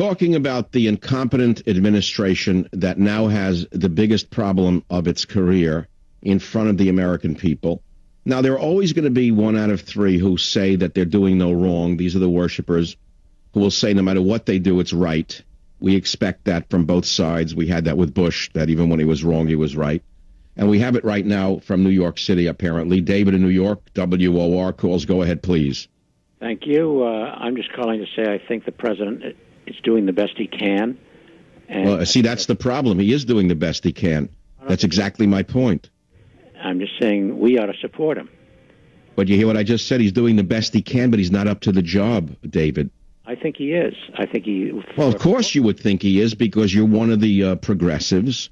talking about the incompetent administration that now has the biggest problem of its career in front of the American people. Now, there are always going to be 1 out of 3 who say that they're doing no wrong. These are the worshipers who will say no matter what they do, it's right. We expect that from both sides. We had that with Bush, that even when he was wrong, he was right. And we have it right now from New York City, apparently. David in New York, WOR calls. Go ahead, please. Thank you. I'm just calling to say I think the president is doing the best he can. And well, see, that's the problem. He is doing the best he can. That's exactly my point. I'm just saying we ought to support him. But you hear what I just said? He's doing the best he can, but he's not up to the job, David. I think he is. I think he... Well, of course you would think he is, because you're one of the progressives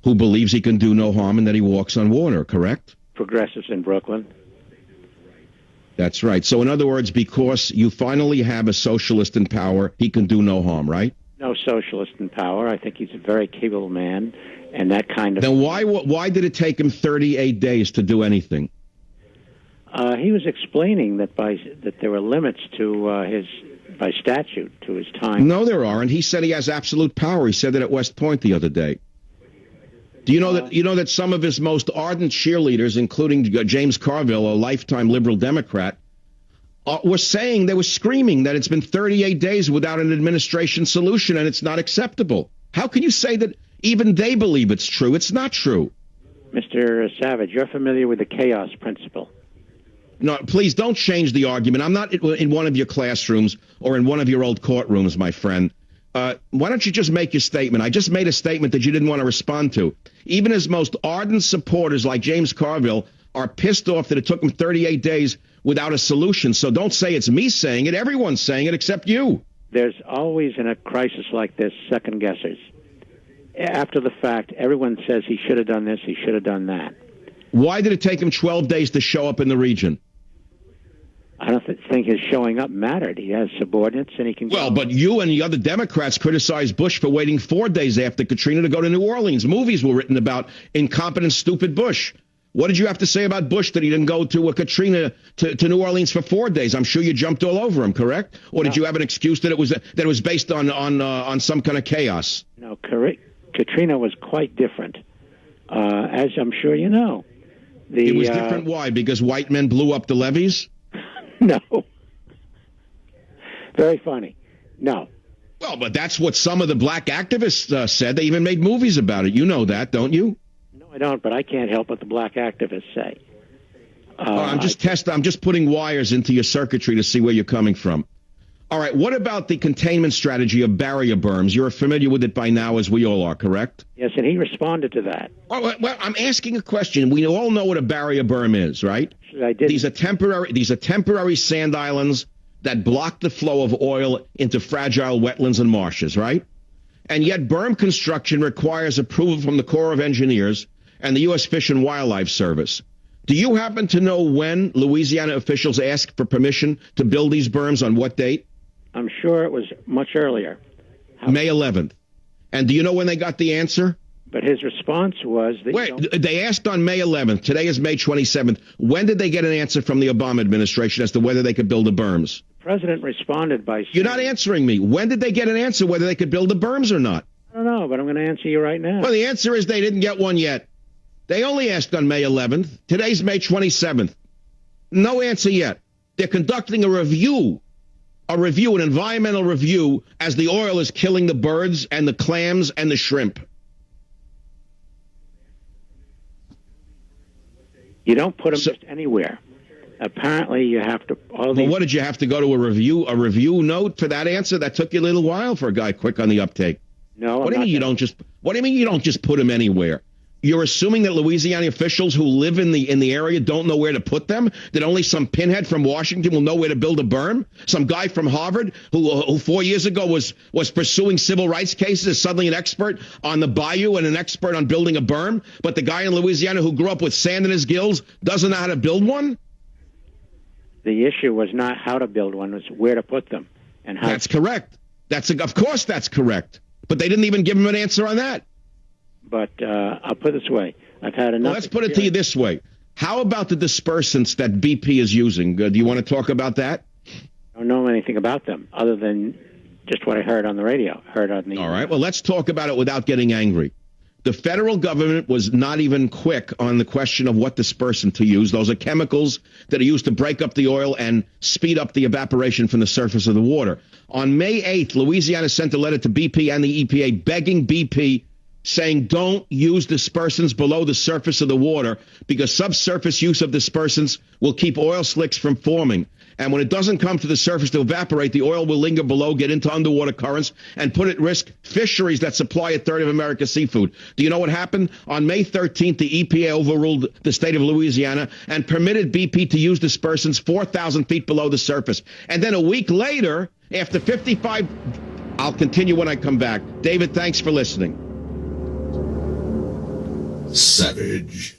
who believes he can do no harm and that he walks on water, correct? Progressives in Brooklyn. That's right. So in other words, because you finally have a socialist in power, he can do no harm, right? No socialist in power. I think he's a very capable man, and that kind of... Then why did it take him 38 days to do anything? He was explaining that there were limits to by statute, to his time. No, there aren't. He said he has absolute power. He said that at West Point the other day. Do you know that some of his most ardent cheerleaders, including James Carville, a lifetime liberal Democrat, were screaming that it's been 38 days without an administration solution and it's not acceptable? How can you say that even they believe it's true? It's not true. Mr. Savage, you're familiar with the chaos principle. No, please don't change the argument. I'm not in one of your classrooms or in one of your old courtrooms, my friend. Why don't you just make your statement? I just made a statement that you didn't want to respond to. Even his most ardent supporters like James Carville are pissed off that it took him 38 days without a solution. So don't say it's me saying it. Everyone's saying it except you. There's always, in a crisis like this, second guessers. After the fact, everyone says he should have done this, he should have done that. Why did it take him 12 days to show up in the region? I don't think his showing up mattered. He has subordinates, and he can... Well, but you and the other Democrats criticized Bush for waiting 4 days after Katrina to go to New Orleans. Movies were written about incompetent, stupid Bush. What did you have to say about Bush that he didn't go to Katrina to New Orleans for 4 days? I'm sure you jumped all over him, correct? Or did you have an excuse that it was based on some kind of chaos? No, Katrina was quite different, as I'm sure you know. It was different. Why? Because white men blew up the levees? No. Very funny. No. Well, but that's what some of the black activists said. They even made movies about it. You know that, don't you? No, I don't, but I can't help what the black activists say. I'm just putting wires into your circuitry to see where you're coming from. All right, what about the containment strategy of barrier berms? You're familiar with it by now, as we all are, correct? Yes, and he responded to that. Oh, well, I'm asking a question. We all know what a barrier berm is, right? I did. These are temporary sand islands that block the flow of oil into fragile wetlands and marshes, right? And yet berm construction requires approval from the Corps of Engineers and the U.S. Fish and Wildlife Service. Do you happen to know when Louisiana officials asked for permission to build these berms, on what date? I'm sure it was much earlier. May 11th. And do you know when they got the answer? But his response was... They asked on May 11th. Today is May 27th. When did they get an answer from the Obama administration as to whether they could build the berms? The president responded by saying... You're not answering me. When did they get an answer whether they could build the berms or not? I don't know, but I'm going to answer you right now. Well, the answer is they didn't get one yet. They only asked on May 11th. Today's May 27th. No answer yet. They're conducting an environmental review, as the oil is killing the birds and the clams and the shrimp. You don't put them just anywhere. Apparently, you have to... Well, what, did you have to go to a review note for that answer? That took you a little while for a guy quick on the uptake. No, What do you mean you don't just put them anywhere? You're assuming that Louisiana officials who live in the area don't know where to put them? That only some pinhead from Washington will know where to build a berm? Some guy from Harvard who 4 years ago was pursuing civil rights cases is suddenly an expert on the bayou and an expert on building a berm? But the guy in Louisiana who grew up with sand in his gills doesn't know how to build one? The issue was not how to build one, it was where to put them. And how. That's correct. Of course that's correct. But they didn't even give him an answer on that. But I'll put it this way. I've had enough... Well, let's put it to you this way. How about the dispersants that BP is using? Do you want to talk about that? I don't know anything about them other than just what I heard on the radio. All right. Well, let's talk about it without getting angry. The federal government was not even quick on the question of what dispersant to use. Those are chemicals that are used to break up the oil and speed up the evaporation from the surface of the water. On May 8th, Louisiana sent a letter to BP and the EPA begging BP, saying don't use dispersants below the surface of the water because subsurface use of dispersants will keep oil slicks from forming. And when it doesn't come to the surface to evaporate, the oil will linger below, get into underwater currents, and put at risk fisheries that supply a third of America's seafood. Do you know what happened? On May 13th, the EPA overruled the state of Louisiana and permitted BP to use dispersants 4,000 feet below the surface. And then a week later, after 55... I'll continue when I come back. David, thanks for listening. Savage.